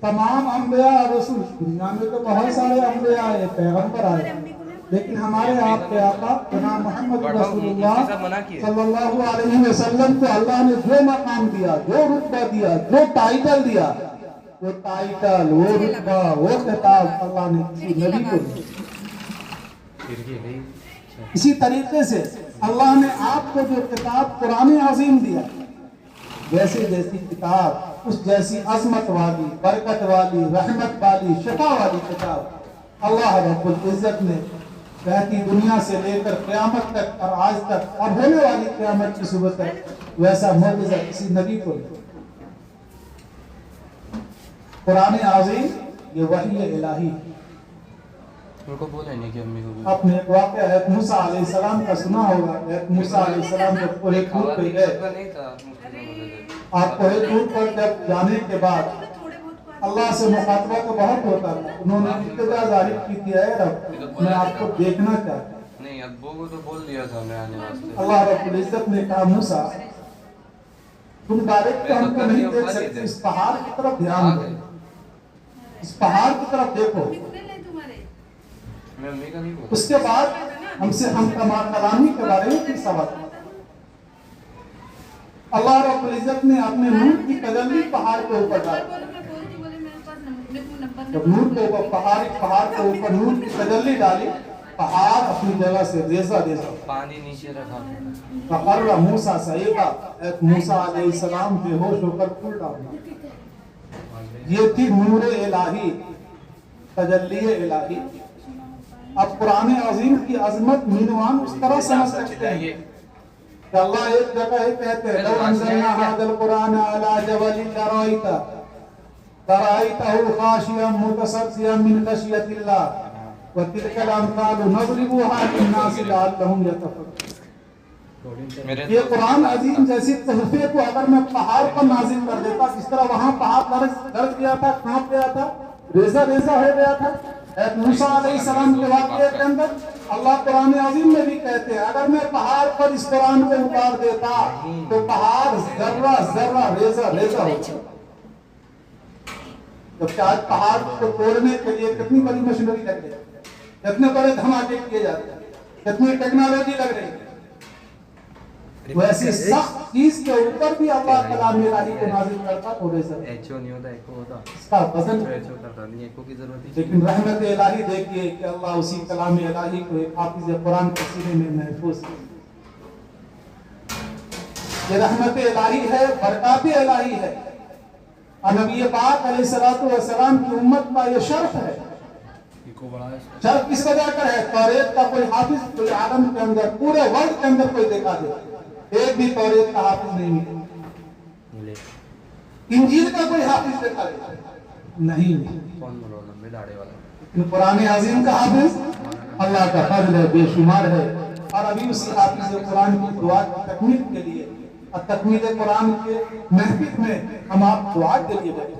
तमाम अंबिया रसूल, दुनिया में तो बहुत सारे अंबिया आए, पैगंबर आए, लेकिन हमारे आपके आका जनाब मोहम्मद रसूलुल्लाह सल्लल्लाहु अलैहि वसल्लम को अल्लाह ने जो मकाम दिया, जो रुतबा दिया, जो टाइटल दिया, वो टाइटल, वो रुतबा, वो खिताब अल्लाह ने किसी नबी को दिया। इसी तरीके से अल्लाह ने आपको जो किताब कुरान अज़ीम दिया, जैसे जैसी किताब उस जैसी अजमत वाली, बरकत वाली, रहमत वाली, शफा वाली किताब अल्लाह रब्बुल इज्जत ने कहती दुनिया से लेकर क़यामत तक और आज तक और होने वाली क़यामत की सुबह तक वैसा मौजज़ा किसी नबी को नहीं। कुरान अज़ीम ये वही इलाही उनको बोले नहीं कि अम्मी को भी। आपने एक वाक़या है मूसा अलैहिस्सलाम का सुना होगा। मूसा अलैहिस्सलाम जब कोहे तूर पे गए, आप कोहे तूर पर जब जाने के बाद अल्लाह से मुखातबा तो बहुत होता था, उन्होंने इल्तिजा जाहिर की थी, ऐ रब मैं आपको देखना चाहता हूं। नहीं अब्बू को तो बोल दिया था मैं आने वास्ते। अल्लाह रब्बुल इज्जत ने कहा मूसा तुम डायरेक्ट हमको नहीं देख सकते, इस पहाड़ की तरफ ध्यान दो, इस पहाड़ की तरफ देखो। मैं अम्मी का नहीं बोला। उसके बाद हमसे हम कलामी के बारे में फिर सवाल। अल्लाह रब्बुल इज्जत ने अपने नूर की तजल्ली पहाड़ के ऊपर डाली। जब नूर के ऊपर पहाड़ के ऊपर नूर की तजल्ली डाली, पहाड़ अपनी जगह से रेजा रेजा पानी नीचे रखा था। फकर्रा मूसा सईका, मूसा अलैहिस्सलाम बेहोश होकर फूल डाला। ये थी नूर इलाही, तजल्ली इलाही। अब कुरान अज़ीम की अजमत मीनवान उस तरह समझ सकते हैं कि अल्लाह एक जगह कहते हैं लौ अंज़लना हाज़ल कुरान अला जबलिन लरअयतहु खाशियन मुतसद्दिअन मिन खशियतिल्लाह व तिलकल अम्सालु नज़रिबुहा लिन्नासि लअल्लहुम यतफ़क्करून। ये कुरान अज़ीम जैसी तोहफे को अगर मैं पहाड़ पर नाज़िल कर देता, जिस तरह वहां पहाड़ दर्द गया था, कांप गया था, रेजा रेजा हो गया था। मूसा अलैहिस्सलाम के वाक़ये के अंदर अल्लाह कुरान अज़ीम में भी कहते हैं अगर मैं पहाड़ पर इस कुरान को उतार देता तो पहाड़ जर्रा जर्रा रेजा रेजा होता। जबकि आज पहाड़ को तोड़ने के लिए कितनी बड़ी मशीनरी लग रही है, कितने बड़े धमाके किए जाते हैं, कितनी टेक्नोलॉजी लग रही है। वैसे सख्त चीज के ऊपर भी अल्लाह कलाम इलाही को नाज़िल करता तो रेजा एचओ नहीं होता, एको होता, इसका वजन एचओ करता नहीं, एको की जरूरत ही। लेकिन रहमत इलाही देखिए कि अल्लाह उसी कलाम इलाही को एक हाफिज कुरान के सीने में महफूज किया। ये रहमत इलाही है, बरकत इलाही है। और नबी पाक अलैहिस्सलातु वस्सलाम की उम्मत का ये शर्फ है। शर्फ किस वजह कर है? तौरेत का कोई हाफिज कोई आलम के अंदर, पूरे वर्ल्ड के अंदर कोई देखा दे, एक भी तौरेत का हाफिज नहीं मिले। इंजील का कोई हाफिज देखा दे नहीं मिले। कौन बोलो लंबे दाढ़े वाला? लेकिन कुरान अज़ीम का हाफिज अल्लाह का फजल है, बेशुमार है। और अभी उसी हाफिज कुरान की दुआ की तकमील के लिए और तकमील कुरान के महफिल में हम आप दुआ के लिए बैठे।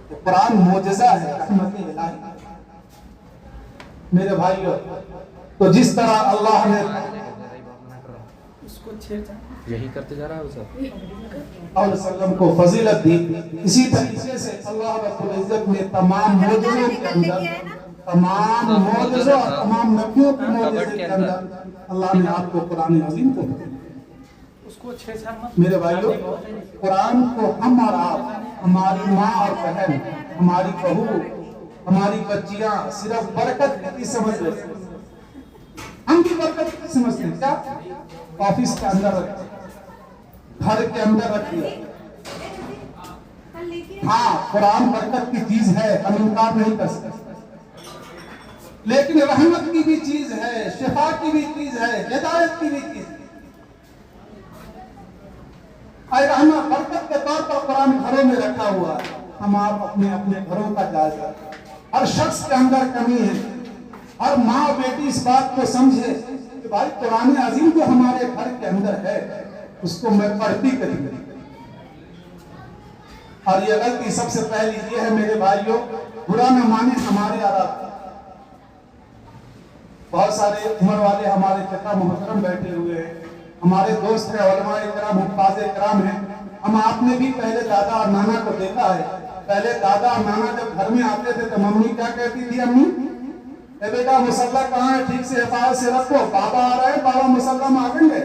तो कुरान मोजज़ा है, रहमत इलाही। मेरे भाइयों, तो जिस तरह अल्लाह ने यही करते जा रहा है वो सब को फजीलत दी, इसी तरीके से अल्लाह रब्बुल इज्जत ने तमाम मोजज़ों के अंदर, तमाम मोजज़ों और तमाम नबियों के मोजज़े के अंदर अल्लाह ने आपको कुरान अज़ीम को मेरे भाइयों, कुरान को हम और आप, हमारी माँ और बहन, हमारी बहू, हमारी बच्चियां सिर्फ बरकत की समझ लेते हैं। हम भी बरकत की समझते हैं। क्या ऑफिस के अंदर रखिए, घर के अंदर रखिए। हाँ, कुरान बरकत की चीज है, हम इनकार नहीं कर सकते, लेकिन रहमत की भी चीज है, शिफा की भी चीज है, हिदायत की भी चीज है। रहमत बरकत के तौर पर कुरान घरों में रखा हुआ है। हम आप अपने अपने घरों का जायजा, हर शख्स के अंदर कमी है। हर माँ बेटी इस बात को समझे कि भाई कुरान अज़ीम जो हमारे घर के अंदर है उसको मैं पढ़ती करूंगी। और ये गलती सबसे पहली ये है मेरे भाइयों, बुरा न माने हमारे आराम। बहुत सारे उम्र वाले हमारे पिता मोहतरम बैठे हुए हैं, हमारे दोस्त हैं, उलमा इकराम, हुफ्फाज़ इकराम हैं। हम आपने भी पहले दादा और नाना को देखा है, पहले दादा नाना जब घर में आते थे तो मम्मी क्या कहती थी? अम्मी ए बेटा मुसल्ला कहाँ है, ठीक से हिफाजत से रखो, बाबा आ रहे हैं, बाबा मुसल्ला मांगेंगे।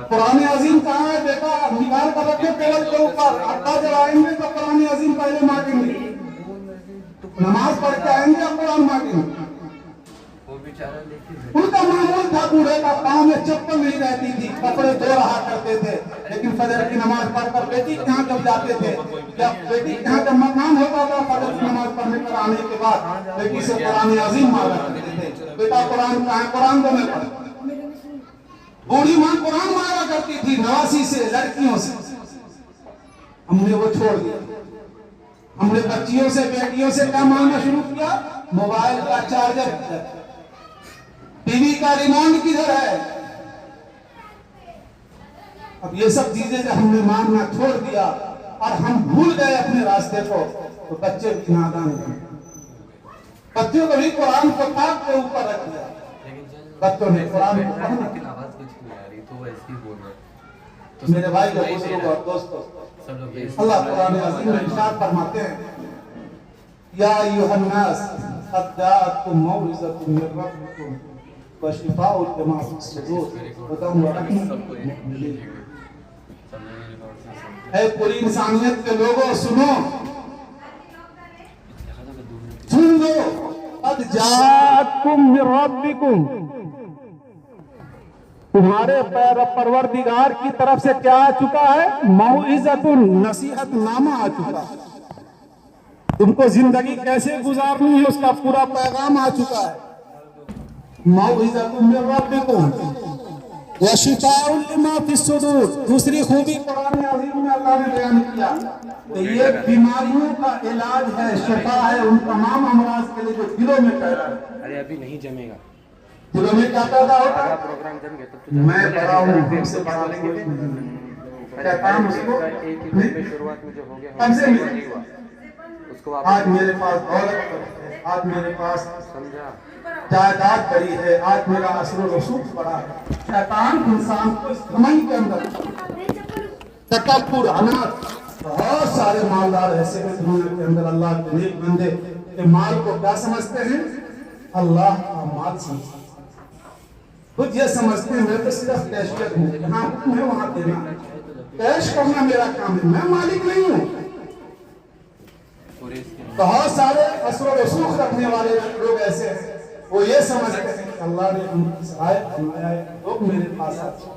कुरान अजीम कहाँ है बेटा, निकाल कर रखे टेबल के ऊपर, अब्बा जब आएंगे तो कुरान अजीम पहले मांगेंगे, नमाज पढ़ के आएंगे और कुरान मांगेंगे। उनका मामूल था बूढ़े का पाँव में चप्पल नहीं रहती थी, कपड़े धो रहा करते थे, लेकिन फजर की नमाज पढ़कर बेटी के यहाँ जब जाते थे, जब बेटी के यहाँ जब मकान होता था फजर की नमाज पढ़ने कर आने के बाद बेटी से कुरान अजीम मांगा करते थे, बेटा कुरान कहाँ है, कुरान दो मैं पढ़। बूढ़ी माँ कुरान मांगा करती थी नवासी से, लड़कियों से। हमने वो छोड़ दिया, हमने बच्चियों से बेटियों से क्या मांगना शुरू किया? मोबाइल का चार्जर, टीवी का रिमोट किधर है? अब ये सब चीजें जब हमने मांगना छोड़ दिया और हम भूल गए अपने रास्ते को, तो बच्चे भी नादान हैं। बच्चों को भी कुरान को ताक के ऊपर रख दिया, बच्चों ने कुरान को पढ़ना। मेरे भाई और दोस्तों, अल्लाह कुरान अज़ीम में इरशाद फरमाते हैं, या अय्युहन नास क़द जाअतकुम मौइज़तुम मिन रब्बिकुम व शिफ़ाउन लिमा फ़िस सुदूर हुदन व रहमतुल लिल। ऐ पूरी इंसानियत के लोगों सुनो, सुन लो, क़द जाअतकुम मिन रब्बिकुम, तुम्हारे परवरदिगार की तरफ से क्या आ चुका है? मौइज़तुन, नसीहत नामा आ चुका है। तुमको जिंदगी कैसे गुजारनी है उसका पूरा पैगाम आ चुका है। मौइज़तुन मिन रब्बिकुम व शिफ़ाउन लिमा फ़िस सुदूर। दूसरी खूबी कुरान अज़ीम में अल्लाह ने बयान किया, तो ये बीमारियों का इलाज है, शिफा है उन तमाम अमराज के लिए जो दिलों में पैदा है। अरे अभी नहीं जमेगा, दिलों में क्या पैदा होता है? प्रोग्राम जम गया तब मैं बड़ा हूँ, हमसे बड़ा कोई क्या काम उसको शुरुआत में जो हो गया हमसे नहीं हुआ उसको आज मेरे पास दौलत है, आज मेरे पास समझा जायदाद बड़ी है, आज मेरा असर रसूख बड़ा है। शैतान इंसान को इस घमंड के अंदर तकब्बुर, अनात, बहुत सारे मालदार ऐसे हैं दुनिया के अंदर, अल्लाह के नेक बंदे के माल को क्या समझते हैं? अल्लाह का माल समझते हैं। खुद ये समझते हैं मैं तो सिर्फ कैशियर हूँ, जहाँ मैं वहाँ देना, कैश करना मेरा काम है, मैं मालिक नहीं हूँ। बहुत सारे असर रसूख रखने वाले लोग ऐसे हैं, वो ये समझते हैं कि अल्लाह ने उनकी सहायता बनाया है, लोग मेरे पास आते हैं,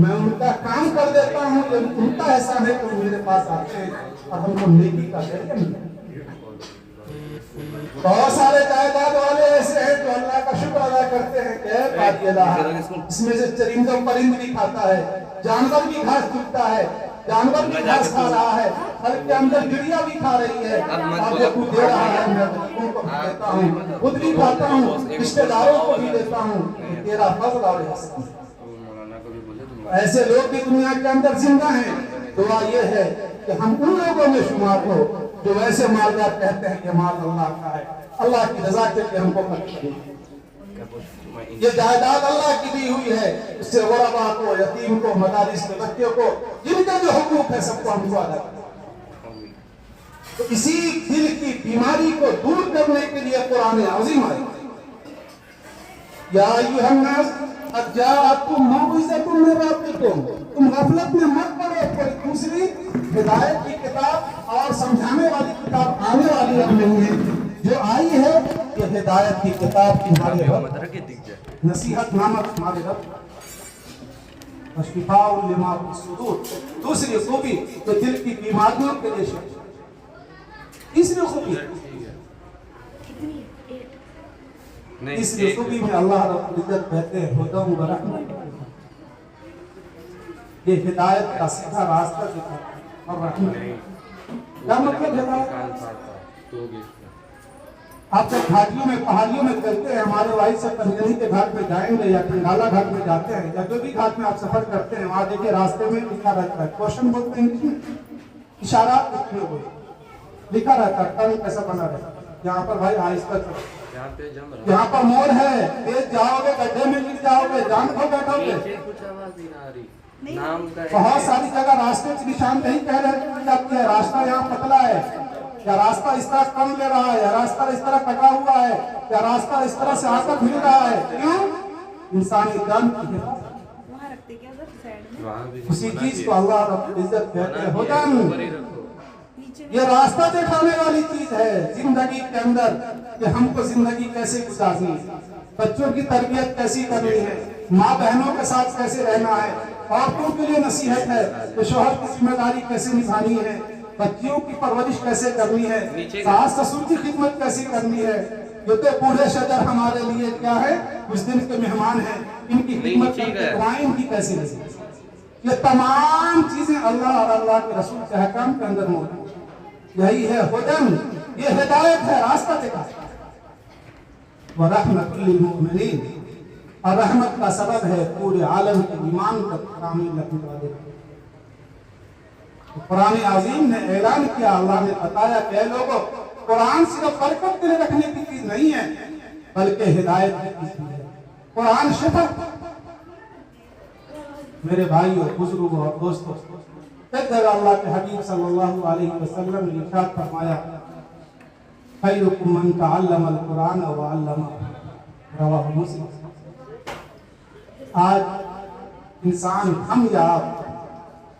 मैं उनका काम कर देता हूँ, ये उनका एहसान है कि मेरे पास आते हैं और हमको नेकी का जरिया मिलता है। बहुत सारे जायदाद वाले ऐसे हैं जो अल्लाह का शुक्र अदा करते हैं कि इसमें से चरिंदा परिंद भी खाता है, जानवर भी घास चुगता है, जानवर भी घास खा रहा है, घर के अंदर चिड़िया भी खा रही है, आप जो कुछ दे रहा है मैं बच्चों को भी देता हूँ, खुद भी खाता हूँ, रिश्तेदारों को भी देता हूँ, तेरा फज़ल और एहसान। ऐसे लोग भी दुनिया के अंदर जिंदा हैं। दुआ ये है कि हम उन लोगों में शुमार हो जो वैसे मालदार कहते हैं कि माल अल्लाह का है, अल्लाह की रजा के लिए हमको खर्च करें। ये जायदाद अल्लाह की दी हुई है, इससे गुरबा को, यतीम को, मदारिस के बच्चों को, जिनके जो हुकूक है सबको हमको अदा करना। तो इसी दिल की बीमारी को दूर करने के लिए कुरान अज़ीम आई, या अय्युहन नास क़द जाअतकुम मौइज़तुम मिन रब्बिकुम, तुम गफलत में मत पड़ो, कोई दूसरी हिदायत की किताब और समझाने वाली किताब आने वाली अब नहीं है, जो आई है ये हिदायत की किताब तुम्हारे रब, नसीहत नामा तुम्हारे रब, शिफ़ाउन लिमा फ़िस सुदूर। दूसरी खूबी तो दिल की बीमारियों के लिए शिफा। तीसरी खूबी, तीसरी खूबी में अल्लाह रब्बुल इज्जत कहते हैं हुदन व रहमत, ये हिदायत का सीधा रास्ता दिखाता और रहमत। क्या मतलब हिदायत? आप जब घाटियों में पहाड़ियों में करते हैं, हमारे भाई से पंजनी के घाट में जाएंगे या खंडाला घाट में जाते हैं या जो भी घाट में आप सफर करते हैं, वहां देखिए रास्ते में लिखा रहता है, क्वेश्चन बोलते हैं, इशारा लिखा रहता है, टर्न कैसा बना रहता है, यहाँ पर भाई आहिस्ता चलो, यहाँ पर मोड़ है, तेज जाओगे गड्ढे में गिर जाओगे, जान खो बैठोगे। नाम का बहुत सारी जगह रास्ते की निशानदेही कह रहे जाती है, रास्ता यहाँ पतला है, या रास्ता इस तरह कम ले रहा है, या रास्ता इस तरह कटा हुआ है, या रास्ता इस तरह से आकर मिल रहा है। क्यों? इंसानी जान की हिफाजत। उसी चीज को अल्लाह रब्बुल इज्जत कहते हैं हुदन। ये रास्ता दिखाने वाली चीज है जिंदगी के अंदर कि हमको जिंदगी कैसे गुजारनी है, बच्चों की तरबियत कैसी करनी है, माँ बहनों के साथ कैसे रहना है, औरतों के लिए नसीहत है कि शोहर की जिम्मेदारी कैसे निभानी है, बच्चियों की परवरिश कैसे करनी है, सास ससुर की खिदमत कैसे करनी है। ये तो बूढ़े शजर हमारे लिए क्या है, उस दिन के मेहमान हैं, इनकी खिदमत करके इनकी कैसे नहीं। ये तमाम चीजें अल्लाह और अल्लाह के रसूल के अहकाम के अंदर मौजूद। यही है हुदन, ये हिदायत है, रास्ता दिखाता है। व रहमतुल लिल मोमिनीन, और रहमत का सबब है पूरे आलम के ईमान को कामिल रखने वाले। कुरान आज़ीम ने ऐलान किया, अल्लाह ने बताया कि लोगों, कुरान सिर्फ बरकत के लिए रखने की चीज नहीं है, बल्कि हिदायत की चीज है। कुरान शिफा। मेरे भाइयों, बुजुर्गों और दोस्तों, एक जगह अल्लाह के हबीब सल्लल्लाहु अलैहि वसल्लम ने इरशाद फरमाया, खैरुकुम मन तअल्लमल कुरान व अल्लमह, रवाहु मुस्लिम। आज इंसान हम या आप,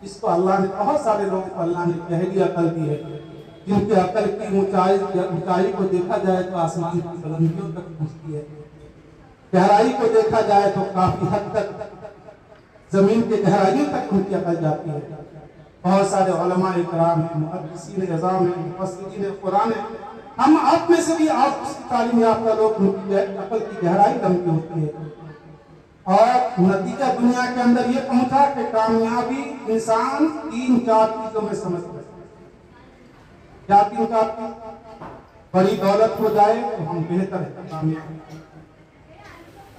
इसको अल्लाह ने, बहुत सारे लोगों को अल्लाह ने गहरी अकल दी है, जिनकी अकल की ऊंचाई को देखा जाए तो आसमान की बुलंदियों तक पहुंचती है, गहराई को देखा जाए तो काफी हद तक जमीन के गहराइयों तक उनकी अकल जाती है। बहुत सारे उलमा इकराम हैं, मुहद्दिसीन इज़ाम हैं, मुफस्सिरीन कुरान हैं, हम आप में से भी आप तालीम याफ्ता लोग, उनकी अकल की गहराई लंबी होती है। और नतीजा दुनिया के अंदर ये पहुंचा कि कामयाबी इंसान 3-4 चीजों में समझता है। क्या 3-4 चीज? बड़ी दौलत हो जाए तो हम बेहतर है, कामयाब।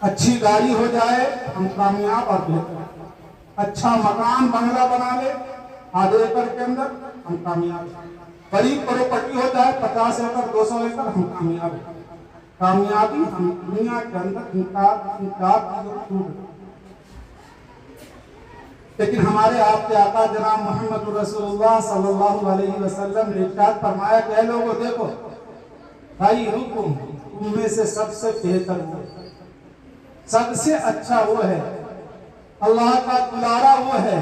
अच्छी गाड़ी हो जाए हम कामयाब और बेहतर। अच्छा मकान बंगला बना ले आधे एकड़ के अंदर, हम कामयाब। बड़ी प्रॉपर्टी हो जाए 50 एकड़ 200 एकड़, हम कामयाब। कामयाबी हम दुनिया के अंदर लेकिन हमारे आपके आका जनाब मोहम्मद रसूलुल्लाह सल्लल्लाहु अलैहि वसल्लम ने इरशाद फरमाया कि लोगों देखो, भाई हुकुम तुम में से सबसे बेहतर वो, सबसे अच्छा वो है, अल्लाह का दुलारा वो है,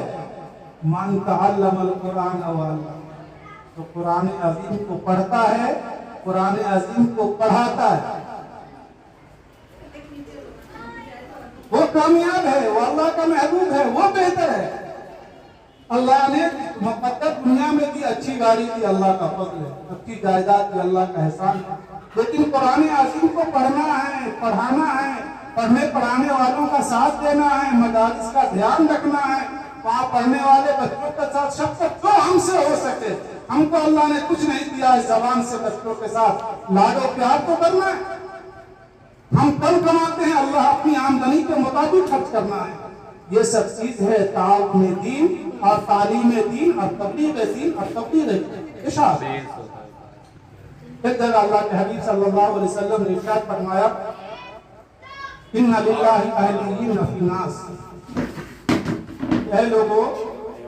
मन तअल्लमल कुरान व अल्लमह, तो कुरान अज़ीम को पढ़ता है, कुरान अज़ीम को पढ़ाता है, वो कामयाब है, वो अल्लाह का महबूब है, वो बेहतर है। अल्लाह ने मुक़द्दर दुनिया में दी, अच्छी गाड़ी दी, अल्लाह का फज़ल है, अच्छी जायदाद दी, अल्लाह का एहसान है। लेकिन कुरान अज़ीम को पढ़ना है, पढ़ाना है, पढ़ने पढ़ाने वालों का साथ देना है, मदारिस का ध्यान रखना है, वहाँ पढ़ने वाले बच्चों के साथ शफ़क़त जो हमसे हो सके। हमको अल्लाह ने कुछ नहीं दिया इस ज़बान से बच्चों के साथ लाडो प्यार तो करना है। हम कम कमाते हैं, अल्लाह अपनी आमदनी के मुताबिक खर्च करना है। ये सब चीज है ताउन दीन और तालीम दीन और तबलीग दीन और तबलीग इशाअत। एक जगह अल्लाह के हबीब सल्लल्लाहु अलैहि वसल्लम ने इरशाद फरमाया, इन्ना लिल्लाहि अहलिय्यिन फी नास, लोगों,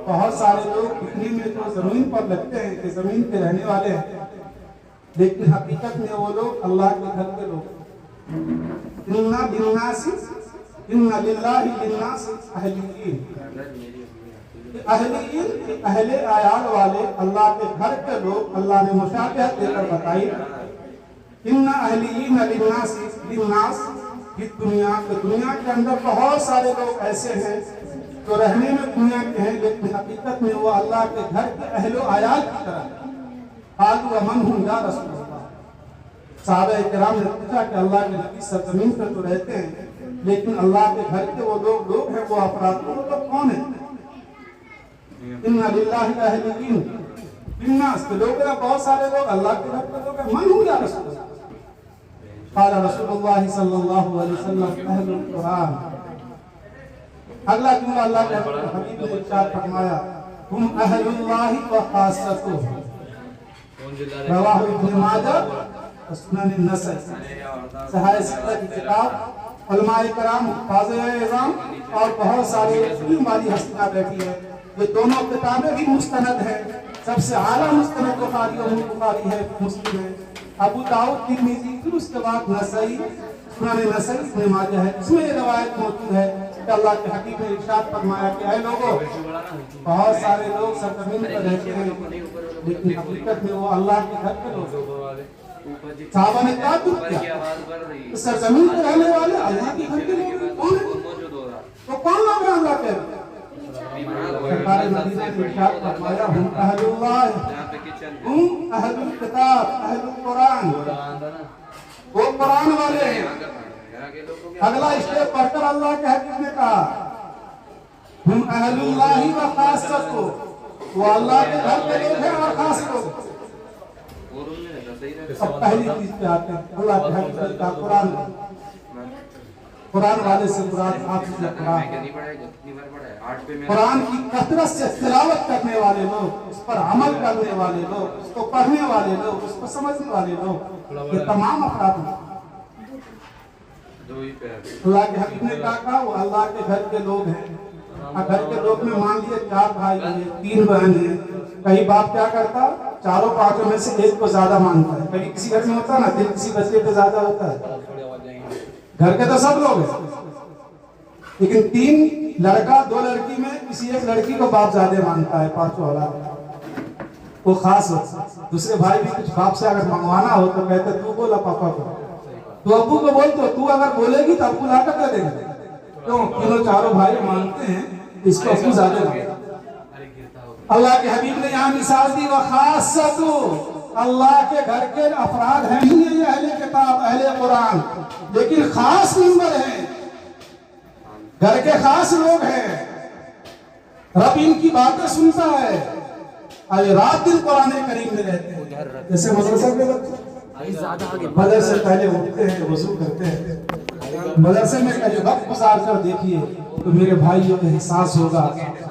बहुत सारे लोग दिखने में तो जमीन पर लगते हैं कि जमीन पे रहने वाले हैं, लेकिन हकीकत में वो लोग अल्लाह के घर के लोग। इन्ना लिन्नासी, इन्ना लिल्लाहि लिन्नासी अहलिय्यिन, अहलिय्यिन अहले आयाल वाले, अल्लाह के घर के लोग। अल्लाह ने मुशाबहत देकर बताई, इन्ना अहलिय्यिन लिन्नासी लिन्नास, दुनिया के अंदर बहुत सारे लोग ऐसे हैं जो रहने में दुनिया के हैं, लेकिन हकीकत में वो अल्लाह के घर के अहलो आयाल की तरह। आलू अमन हूँ या रसूलुल्लाह, साहबे किराम ने पूछा कि अल्लाह के नबी सरजमीन पर तो रहते हैं, लेकिन अल्लाह के घर के वो लोग हैं, वो अफराद, वो लोग कौन है? इन्ना लिल्लाहि अहलिय्यिन लिन्नास के लोग हैं, बहुत सारे लोग अल्लाह के घर के लोग हैं। मन हूँ या रसूलुल्लाह, क़ाल रसूलुल्लाह सल्लल्लाहु अलैहि वसल्लम अहलुल कुरान। अगला जुमला अल्लाह के हबीब ने इरशाद फरमाया, हुम अहलुल्लाहि व खासतुहु, रवाहु इब्न माजा सुनन नसई। सहाय सित्ता की किताब उलमाए कराम, हुफ़ाज़-ए-इज़ाम और बहुत सारे इल्म वाली हस्तियाँ बैठी है। ये दोनों किताबें भी मुस्तनद है। सबसे आला मुस्तनद बुखारी और बुखारी है, मुस्लिम है, अबू दाऊद, तिरमिज़ी, फिर उसके बाद नसई, सुनन नसई, इब्न माजा है। इसमें ये रवायत मौजूद है कि अल्लाह के हबीब ने इरशाद फरमाया कि ऐ लोगों, बहुत सारे लोग सरजमीन पर रहते हैं लेकिन हकीकत में वो अल्लाह के घर के लोग। साहबा ने क्या दुख किया, सरजमीन पर रहने वाले अल्लाह के घर के लोग कौन है? तो कौन लोग हैं अल्लाह के? सरकार मदीना ने इरशाद फरमाया, हुम अहलुल्लाह, हुम अहलुल किताब, अहलुल कुरान, वो कुरान वाले हैं। अगला स्टेप पढ़कर अल्लाह के हबीब ने कहा, हुम अहलुल्लाहि व खासतहु, वो अल्लाह के घर के लोग हैं और खास लोग। अब पहली चीज पे आते हैं, अल्लाह के हबीब का कुरान। कुरान वाले से मुराद हाफिज़ कुरान की कसरत से तिलावत करने वाले लोग, उस पर अमल करने वाले लोग, उसको पढ़ने वाले लोग, उसको समझने वाले लोग, ये तमाम अफराद हैं। अल्लाह के हबीब ने कहा वो अल्लाह के घर के लोग हैं। घर के लोग में मान लिए 4 भाई हैं, 3 बहन हैं। कई बाप क्या करता, चारों पांचों में से एक को ज्यादा मानता है। कभी किसी घर में होता है ना, दिल किसी बच्चे पे ज्यादा होता है। घर के तो सब लोग हैं, लेकिन 3 लड़का 2 लड़की में किसी एक लड़की को बाप ज्यादा मानता है। 5 औलाद वो खास हो। दूसरे भाई भी कुछ बाप से अगर मंगवाना हो तो कहते तू बोला पापा को, तो अब्बू को बोल, तो तू अगर बोलेगी तो अब्बू लाकर दे देंगे। क्यों? तीनों चारों भाई मानते हैं इसको अब्बू ज्यादा। अल्लाह के हबीब ने यहाँ मिसाल दी, वह खासतु, अल्लाह के घर के अफराद हैं ही ये अहले किताब, अहले कुरान, लेकिन खास मेंबर हैं, घर के खास लोग हैं। रब इनकी बातें सुनता है, अरे रात दिन कुरान करीम में रहते हैं। जैसे मदरसा के बच्चे मदरसे पहले उठते हैं, वजू करते हैं, मदरसे में कहीं वक्त गुजार कर देखिए तो मेरे भाइयों को एहसास होगा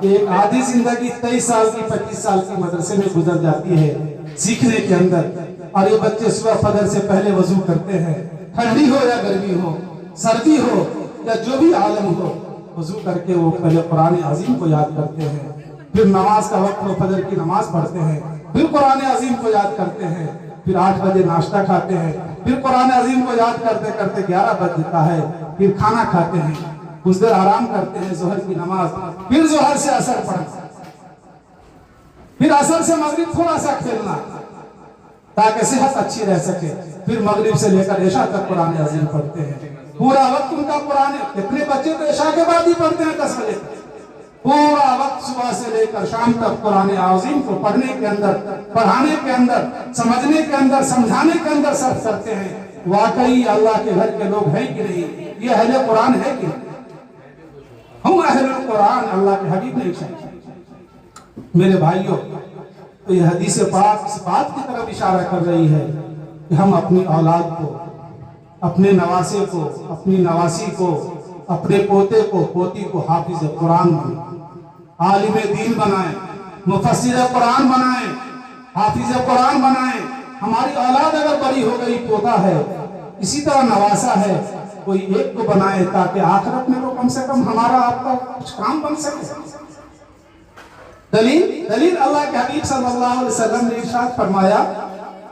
कि एक आधी जिंदगी 23 साल की 25 साल की मदरसे में गुजर जाती है सीखने के अंदर। और ये बच्चे सुबह फजर से पहले वजू करते हैं, ठंडी हो या गर्मी हो, सर्दी हो या जो भी आलम हो, वजू करके वो पहले कुरान अजीम को याद करते हैं। फिर नमाज का वक्त हो, फजर की नमाज पढ़ते हैं, फिर कुरान अजीम को याद करते हैं, फिर 8 बजे नाश्ता खाते हैं, फिर कुरान अजीम को याद करते करते 11 बज जाता है, फिर खाना खाते हैं, कुछ देर आराम करते हैं, जोहर की नमाज, फिर जोहर से असर पढ़ना, फिर असर से मगरिब थोड़ा सा खेलना ताकि सेहत अच्छी रह सके, फिर मगरिब से लेकर इशा तक कुरान अजीम पढ़ते हैं। पूरा वक्त उनका कुरान, कितने बच्चे तो इशा के बाद ही पढ़ते हैं 10 बजे, पूरा वक्त सुबह से लेकर शाम तक कुरान आज़ीम को पढ़ने के अंदर, पढ़ाने के अंदर, समझने के अंदर, समझाने के अंदर सर्फ करते हैं। वाकई अल्लाह के घर के लोग हैं कि नहीं, ये अहले कुरान है कि नहीं? हम अहले कुरान, अल्लाह के हबीब ने इशारा। मेरे भाइयों, तो ये हदीस पाक इस बात की तरफ इशारा कर रही है कि हम अपनी औलाद को, अपने नवासे को, अपनी नवासी को, अपने पोते को, पोती को हाफिज कुरान बनाएं, आलिम दीन बनाएं, मुफस्सिर कुरान बनाएं, हाफिज कुरान बनाएं। हमारी औलाद अगर बड़ी हो गई, पोता है, इसी तरह नवासा है, कोई एक को बनाए ताकि आखिरत में तो कम से कम हमारा आपका कुछ काम बन सके। दलील अल्लाह के हबीब सल्लल्लाहु अलैहि वसल्लम ने इरशाद फरमाया,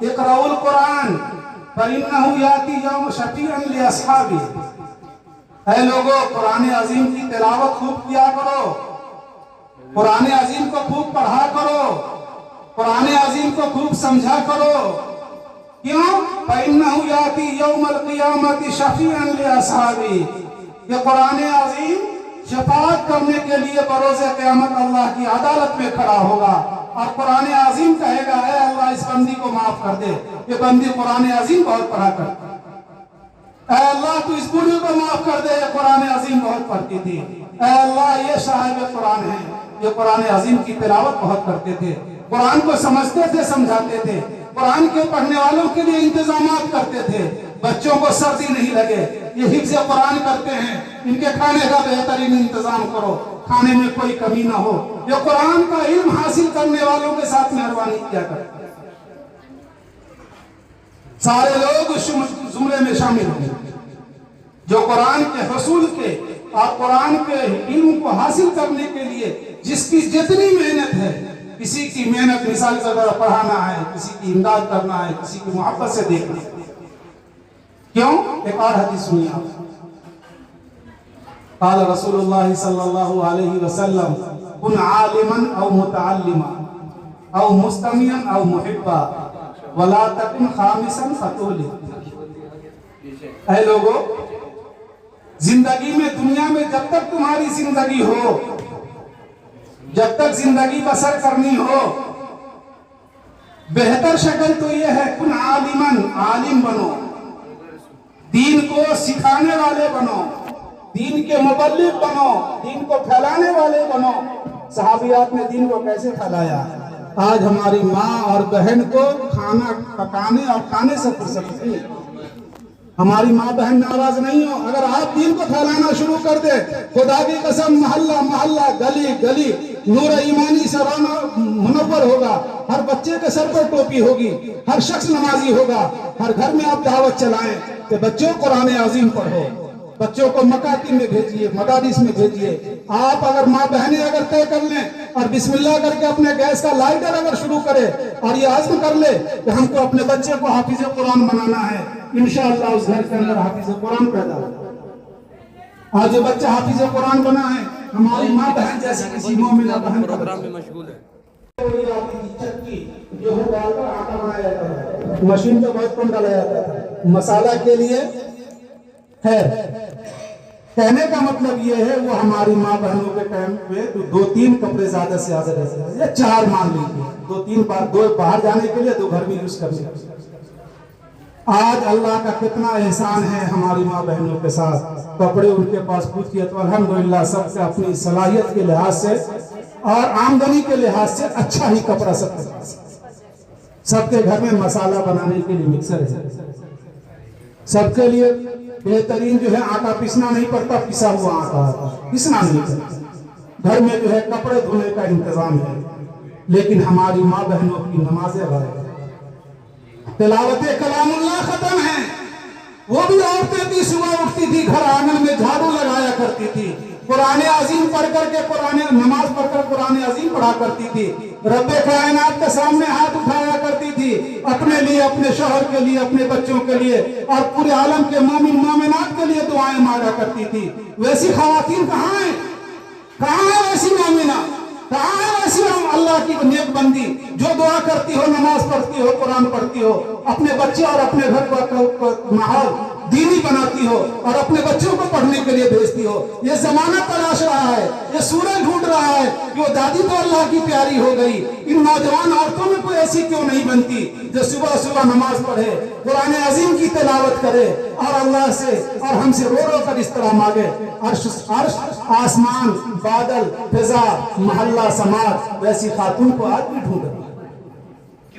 इक़राउल कुरान फइन्नहु याती यौम शफीअन लि अस्हाबी। ऐ लोगों, कुरान अजीम की तिलावत खूब किया करो, कुरान अजीम को खूब पढ़ा करो, कुरान अजीम को खूब समझा करो। क्यों? फइन्नहु याती यौमल क़ियामति शफीअन लि अस्हाबी। ये कुरान अजीम शफाअत करने के लिए बरोज़े क़यामत अल्लाह की अदालत में खड़ा होगा और कुरान अजीम कहेगा, ऐ अल्लाह इस बंदी को माफ कर दे, ये बंदी कुरान अजीम बहुत पढ़ा करती, ऐ अल्लाह तू इस बूढ़ी को माफ कर दे, ये कुरान अजीम बहुत पढ़ती थी, ऐ अल्लाह ये साहिब कुरान है, ये कुरान अजीम की तिलावत बहुत करते थे, कुरान को समझते थे, समझाते थे, कुरान के पढ़ने वालों के लिए इंतजामात करते थे, बच्चों को सर्दी नहीं लगे, ये हिफ्ज़ कुरान करते हैं, इनके खाने का बेहतरीन इंतजाम करो, खाने में कोई कमी ना हो। ये कुरान का इल्म हासिल करने वालों के साथ मेहरबानी किया करते हैं। सारे लोग उस जुमले में शामिल होंगे। जो कुरान के हसूल के और कुरान के इल्म को हासिल करने के लिए जिसकी जितनी मेहनत है, किसी की मेहनत मिसाल के द्वारा पढ़ाना है, किसी की इमदाद करना है, किसी की मोहब्बत से देखना है। क्यों? एक और हदीस सुनिए आप। क़ाल रसूलुल्लाह सल्लल्लाहु अलैहि वसल्लम कुन आलिमन औ मुतअल्लिमा औ मुस्तमियन औ मुहिब्बा वला तकुन खामिसन फतूली। ऐ लोगों, जिंदगी में, दुनिया में जब तक तुम्हारी जिंदगी हो, जब तक जिंदगी बसर करनी हो, बेहतर शक्ल तो यह है कुन आलिमन, आलिम बनो, दीन को सिखाने वाले बनो, दीन के मुबल्लिग बनो, दीन को फैलाने वाले बनो। सहाबियात ने दीन को कैसे फैलाया? आज हमारी माँ और बहन को खाना पकाने और खाने से फुर्सत नहीं। हमारी माँ बहन नाराज नहीं हो, अगर आप दीन को फैलाना शुरू कर दे, खुदा की कसम मोहल्ला मोहल्ला, गली गली नूर ईमानी से मुनव्वर होगा। हर बच्चे के सर पर टोपी होगी, हर शख्स नमाजी होगा। हर घर में आप दावत चलाएं कि बच्चों कुरान अजीम पढ़ो, बच्चों को मकाती में भेजिए, मदारिस में भेजिए। आप अगर माँ बहनें अगर तय कर लें और बिस्मिल्लाह करके अपने गैस का लाइटर अगर शुरू करे और ये आज़्म कर ले कि हमको अपने बच्चे को हाफिज कुरान बनाना है, इंशाअल्लाह उस घर के अंदर हाफिज कुरान पैदा होगा। आज जो बच्चा हाफिज कुरान बना है, हमारी माँ बहन जैसी किसी मोमिना बहन प्रोग्राम में मशगूल है। चक्की गेहूं डालकर आटा बनाया जाता था, मशीन पे बहुत कम डाला जाता था, मसाला के लिए है। कहने का मतलब ये है, वो हमारी माँ बहनों के टाइम पे तो 2-3 कपड़े ज्यादा से ज्यादा रहते थे, या 4 मान लीजिए, 2-3 बार, 2 बाहर जाने के लिए, 2 घर में यूज करने के लिए। आज अल्लाह का कितना एहसान है हमारी माँ बहनों के साथ। कपड़े उनके पास पूछ किया तो अल्हम्दुलिल्लाह सबसे अपनी सलाहियत के लिहाज से और आमदनी के लिहाज से अच्छा ही कपड़ा सबके पास। सबके घर में मसाला बनाने के लिए मिक्सर है, सबके लिए बेहतरीन जो है आटा पीसना नहीं पड़ता, पिसा हुआ आटा आता, पीसना नहीं पड़ता। घर में जो है कपड़े धोने का इंतजाम है, लेकिन हमारी माँ बहनों की नमाजें गायब, तिलावते कलामुल्लाह खत्म है। वो भी औरतें थी, सुबह उठती थी, घर आंगन में झाड़ू लगाया करती थी, कुरान अजीम पढ़ करके नमाज पढ़कर कुरान अजीम पढ़ा करती थी, रब्बे कायनात के सामने हाथ उठाया करती थी, अपने लिए, अपने शोहर के लिए, अपने बच्चों के लिए और पूरे आलम के मोमिन मोमिनात के लिए दुआएं मांगा करती थी। वैसी खवातीन कहाँ है? कहाँ है वैसी मोमिना? कहाँ है वैसी हम अल्लाह की नेक बंदी जो दुआ करती हो, नमाज पढ़ती हो, कुरान पढ़ती हो, अपने बच्चे और अपने घर का माहौल दीनी बनाती हो और अपने बच्चों को पढ़ने के लिए भेजती हो? ये जमाना तलाश रहा है, ये सूरज ढूंढ रहा है कि वो दादी तो अल्लाह की प्यारी हो गई, इन नौजवान औरतों में कोई ऐसी क्यों नहीं बनती जो सुबह सुबह नमाज पढ़े, कुरान अजीम की तिलावत करे और अल्लाह से और हमसे रो रो कर इस तरह मांगे। अर्श, आसमान, बादल, फिजा, मोहल्ला, समाज वैसी खातून को आज भी ढूंढ रहा है,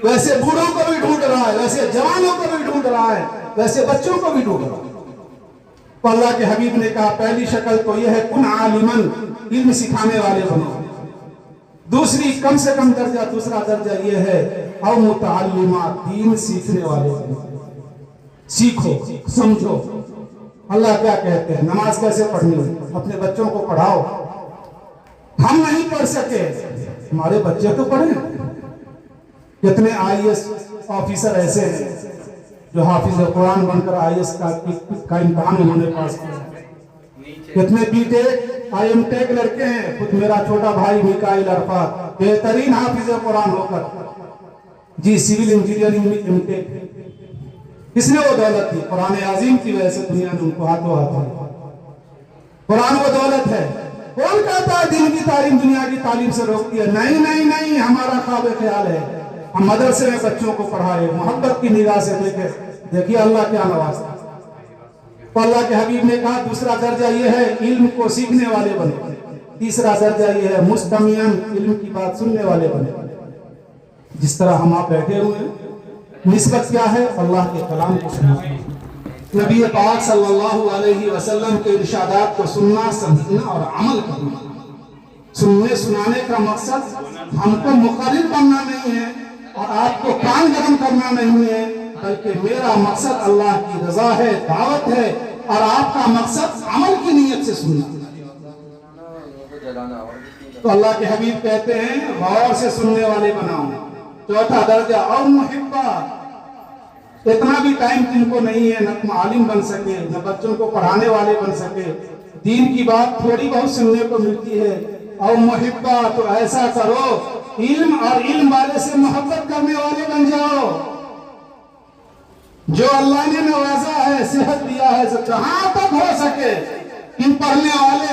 वैसे बूढ़ों को भी ढूंढ रहा है, वैसे जवानों को भी ढूंढ रहा है, वैसे बच्चों को भी ढूंढ रहा है। तो अल्लाह के हबीब ने कहा पहली शक्ल तो यह है कुन आलिमन, इल्म सिखाने वाले बनो। दूसरी कम से कम दर्जा, दूसरा दर्जा यह है औ मुतअल्लिमा, दीन सीखने वाले बनो। सीखो, समझो अल्लाह क्या कहते हैं, नमाज कैसे पढ़नी है, अपने बच्चों को पढ़ाओ। हम नहीं पढ़ सके, हमारे बच्चे तो पढ़े। कितने IAS ऑफिसर ऐसे हैं जो हाफिज कुरान बनकर IAS का इम्तहान उन्होंने पास किया। कितने BTech IMTech लड़के हैं, खुद मेरा छोटा भाई मिकाइल अरफात बेहतरीन हाफिज कुरान होकर जी सिविल इंजीनियरिंग में MTech। किसने वो दौलत दी? कुरान अजीम की वजह से दुनिया ने उनको हाथों हाथ दिया। कुरान वो दौलत है। कौन कहता है दिन की तालीम दुनिया की तालीम से रोकती है? नहीं नहीं नहीं, हमारा ख्वाब ख्याल है हम मदरसे में बच्चों को पढ़ाए, मोहब्बत की निगाह से देखे। देखिए अल्लाह क्या नवाजता। तो अल्लाह के हबीब ने कहा दूसरा दर्जा ये है इल्म को सीखने वाले बने। तीसरा दर्जा ये है मुस्तमियन, इल्म की बात सुनने वाले बने। जिस तरह हम आप बैठे हुए हैं, निस्बत क्या है? अल्लाह के कलाम को सुनना, नबी पाक सल्लल्लाहु अलैहि वसल्लम के इरशादात को सुनना, समझना और अमल करना। सुनने सुनाने का मकसद हमको मुखरिब बनना नहीं है और आपको कान गरम करना नहीं है, बल्कि मेरा मकसद अल्लाह की रजा है, दावत है और आपका मकसद अमल की नीयत से सुनना। तो अल्लाह के हबीब कहते हैं गौर से सुनने वाले बनाओ। चौथा दर्जा और मुहिब्बा, इतना भी टाइम तुमको नहीं है न तुम आलिम बन सके न बच्चों को पढ़ाने वाले बन सके, दीन की बात थोड़ी बहुत सुनने को मिलती है। और मुहिब्बा, तो ऐसा करो इल्म और इल्म वाले से मोहब्बत करने वाले बन जाओ। जो अल्लाह ने नवाजा है, सेहत दिया है, जहां तक हो सके इन पढ़ने वाले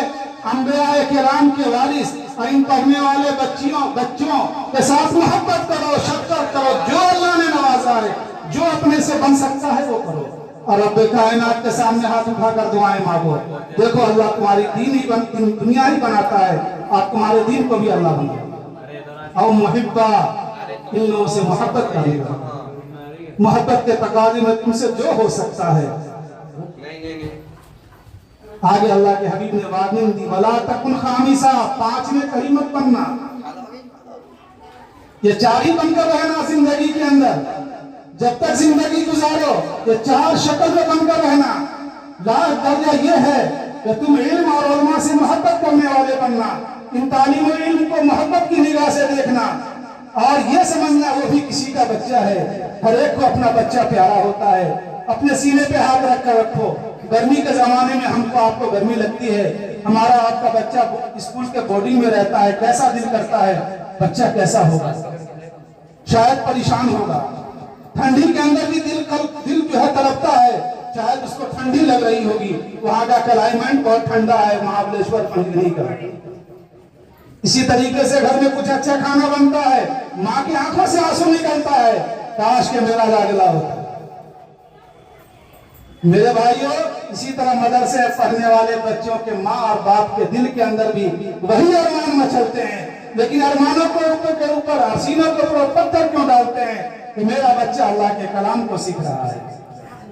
अंबिया किराम के वारिस और इन पढ़ने वाले बच्चों के साथ मोहब्बत करो, शफ़क़त करो। जो अल्लाह ने नवाजा है, जो अपने से बन सकता है वो करो। और रब्ब कायनात के सामने हाथ उठाकर दुआएं मांगो। देखो अल्लाह तुम्हारी दुनिया ही बनाता है और तुम्हारे दीन को भी अल्लाह बनाता है। और मुहिब्बा, इन लोगों से मोहब्बत करेगा। मोहब्बत के तकाजे में तुमसे जो हो सकता है। आगे अल्लाह के हबीब ने वार्निंग दी, वला तकुन खामिसा, 5 में कहीं मत बनना। ये 4 ही बनकर रहना जिंदगी के अंदर, जब तक जिंदगी गुजारो ये 4 शक्ल में बनकर रहना। लास्ट दर्जा ये है कि तुम इल्म और उलमा से मोहब्बत करने वाले बनना। इन तालीम और इल्म को मोहब्बत की निगाह से देखना और ये समझना वो भी किसी का बच्चा है। हर एक को अपना बच्चा प्यारा होता है। अपने सीने पे हाथ रखकर रखो। गर्मी के जमाने में हमको आपको गर्मी लगती है, हमारा आपका बच्चा स्कूल के बोर्डिंग में रहता है, कैसा दिल करता है, बच्चा कैसा होगा, शायद परेशान होगा। ठंडी के अंदर भी दिल जो है तड़पता है, शायद उसको ठंडी लग रही होगी। वहां का क्लाइमेट बहुत ठंडा है महाबलेश्वर पंचगनी का। इसी तरीके से घर में कुछ अच्छा खाना बनता है, माँ की आंखों से आंसू निकलता है, काश के मेरा लाडला होता। मेरे भाइयों, इसी तरह मदरसे पढ़ने वाले बच्चों के माँ और बाप के दिल के अंदर भी वही अरमान मचलते हैं। लेकिन अरमानों को के ऊपर हसीनों के ऊपर पत्थर क्यों डालते हैं कि मेरा बच्चा अल्लाह के कलाम को सीख रहा है,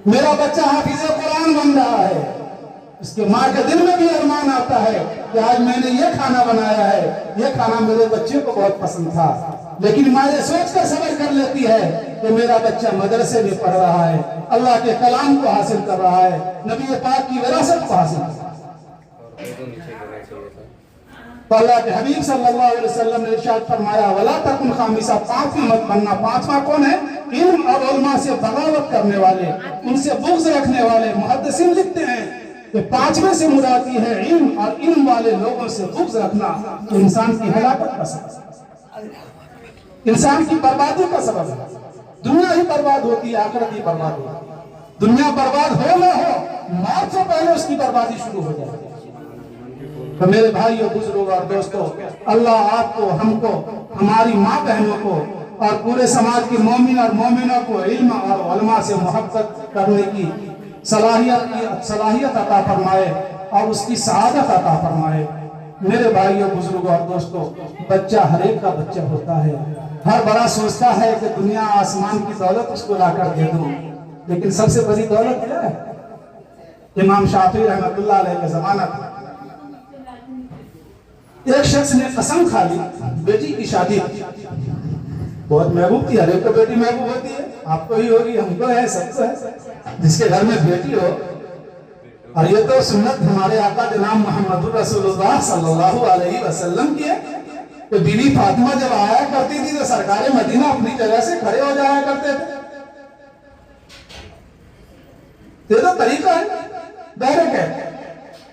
मेरा बच्चा हाफिज़ कुरान बन रहा है। उसके माँ के दिल में भी अरमान आता है कि आज मैंने ये खाना बनाया है, ये खाना मेरे बच्चे को बहुत पसंद था। लेकिन माँ ये सोचकर सब्र कर लेती है कि मेरा बच्चा मदरसे में पढ़ रहा है, अल्लाह के कलाम को हासिल कर रहा है, नबी पाक की विरासत को हासिल कर रहा है। तो अल्लाह के हबीब सल्लल्लाहु अलैहि वसल्लम ने इरशाद फरमाया, वला तकुन खामिसा, 5 में मत बनना। 5वां कौन है? इल्म और उलमा से बगावत करने वाले, उनसे बुग़्ज़ रखने वाले। मुहद्दिसीन लिखते हैं कि 5वें से मुराद है इल्म और इल्म वाले लोगों से बुग़्ज़ रखना, तो इंसान की हलाकत का सबब, इंसान की बर्बादी का सबब है। दुनिया ही बर्बाद होती है, आखिरत ही बर्बाद होती है। दुनिया बर्बाद हो ना हो, मौत से पहले उसकी बर्बादी शुरू हो जाती है। तो मेरे भाइयों, बुजुर्गों और दोस्तों, अल्लाह आपको, हमको, हमारी माँ बहनों को और पूरे समाज के मोमिन और मोमिनों को इल्म और उलमा से मोहब्बत करने की सलाहियत अता फरमाए और उसकी सआदत अता फरमाए। मेरे भाइयों, बुजुर्गों और दोस्तों, बच्चा हर एक का बच्चा होता है। हर बड़ा सोचता है कि दुनिया आसमान की दौलत उसको लाकर दे दूं, लेकिन सबसे बड़ी दौलत क्या है? इमाम शाफी रहमतुल्लाह अलैह का जमाना था। एक शख्स ने कसम खा ली, बेटी की शादी बहुत महबूब थी, हर एक को बेटी महबूब होती है, आपको ही होगी, हमको है, सबको है, जिसके घर में बेटी हो। और ये तो सुन्नत हमारे आका जनाब मोहम्मद रसूलुल्लाह सल्लल्लाहु अलैहि वसल्लम की है। तो बीवी फातिमा जब आया करती थी तो सरकारे मदीना अपनी जगह से खड़े हो जाया करते थे। ये तो तरीका है, डायरेक्ट है।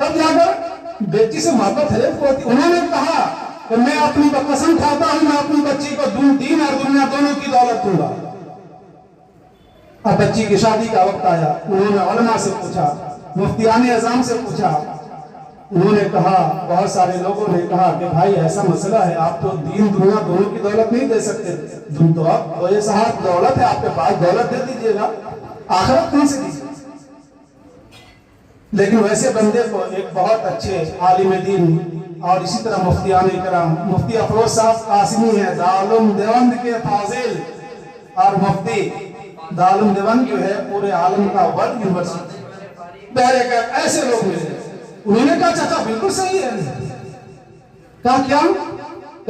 तब जाकर बेटी से मोहब्बत है होती। उन्होंने कहा कि मैं अपनी कसम खाता हूं, मैं अपनी बच्ची को दीन और दुनिया दोनों की दौलत दूंगा। अब बच्ची की शादी का वक्त आया, उन्होंने उलमा से पूछा, मुफ्तियाने अज़ाम से पूछा। उन्होंने कहा, बहुत सारे लोगों ने कहा कि भाई ऐसा मसला है, आप तो दीन दुनिया दोनों की दौलत नहीं दे सकते, तुम तो आप ये साहब दौलत है आपके पास, दौलत दे दीजिएगा, आखिरत कहां से दीजिए। लेकिन वैसे बंदे को एक बहुत अच्छे आलिम दीन और इसी तरह मुफ्तियाने कराम, मुफ्ती अफरोज साहब कासिमी है, दारुल देवबंद के फाजिल, और मुफ्ती दारुल देवबंद जो है पूरे आलम का वर्ल्ड यूनिवर्सिटी, ऐसे लोग मिले। उन्होंने कहा चाचा बिल्कुल सही है। कहा क्या?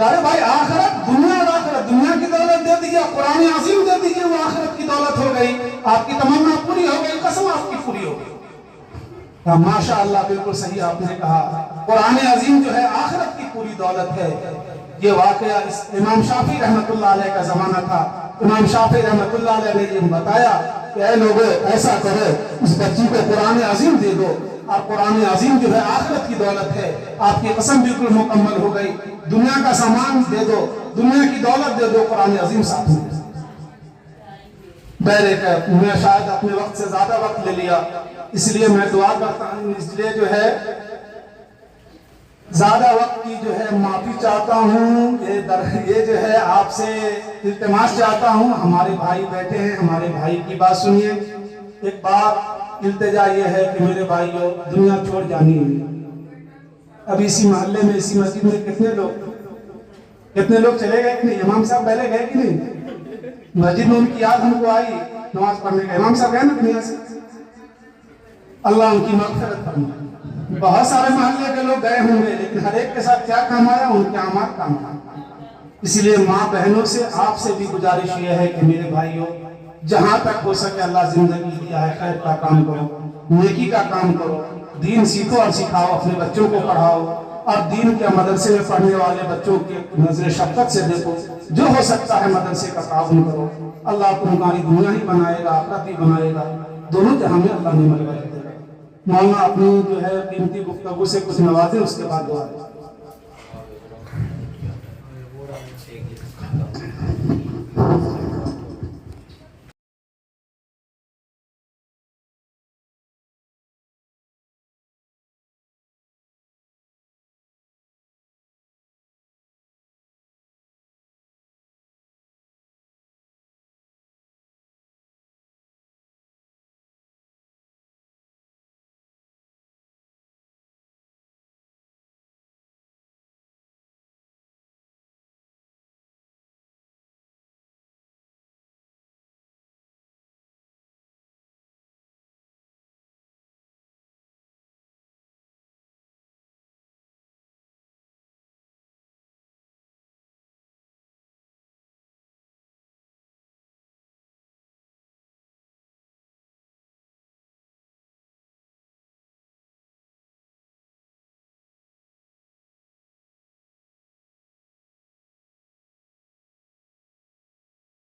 अरे भाई आखिरत दुनिया, आखिरत दुनिया की दौलत दे दीजिए, कुरान अज़ीम दे दीजिए, वो आखिरत की दौलत हो गई, आपकी तमन्ना पूरी हो गई, कसम आपकी पूरी हो गई। माशाअल्लाह, बिल्कुल सही आपने कहा। कुरान अजीम जो है आखिरत की पूरी दौलत है। ये वाकया इस इमाम शाफी रहमतुल्लाह अलैह का जमाना था। इमाम शाफी रहमतुल्लाह अलैह ने ये बताया कि ऐ लोगों, ऐसा करो, इस बच्ची को कुरान अजीम दे दो, और कुरान अजीम जो है आखिरत की दौलत है। आपकी कसम बिल्कुल मुकम्मल हो गई। दुनिया का सामान दे दो, दुनिया की दौलत दे दो, कुरान अजीम साथ में। मैं शायद अपने वक्त से ज्यादा वक्त ले लिया, इसलिए मैं दुआ करता हूँ, इसलिए जो है ज्यादा वक्त की जो है माफी चाहता हूँ। ये जो है आपसे इल्तिमास चाहता हूँ। हमारे भाई बैठे हैं, हमारे भाई की बात सुनिए। एक बार इल्तिजा ये है कि मेरे भाइयों, दुनिया छोड़ जानी है। अब इसी मोहल्ले में, इसी मस्जिद में कितने लोग चले गए कि नहीं? इमाम साहब पहले गए कि नहीं? मस्जिद में उनकी याद हमको आई नमाज पढ़ने का। इमाम साहब गए ना दुनिया से, अल्लाह उनकी मग़फ़िरत फरमाए। बहुत सारे मोहल्ले के लोग गए होंगे, लेकिन हर एक के साथ क्या काम आया? उनके अमाल काम आया। इसलिए माँ बहनों से, आपसे भी गुजारिश ये है कि मेरे भाइयों, जहां तक हो सके अल्लाह जिंदगी दिया है, खैर का काम करो, नेकी का काम करो, दीन सीखो और सिखाओ, अपने बच्चों को पढ़ाओ, और दीन के मदरसे में पढ़ने वाले बच्चों की नजर शफकत से देखो। जो हो सकता है मदरसे का ताउन करो। अल्लाह तुम्हारी दुनिया ही बनाएगा, आखिरत भी बनाएगा, दोनों जहां में अल्लाह नेमत देगा। मौलाना अपनी जो है कीमती गुफ्तगू से कुछ नवाजे, उसके बाद दुआ।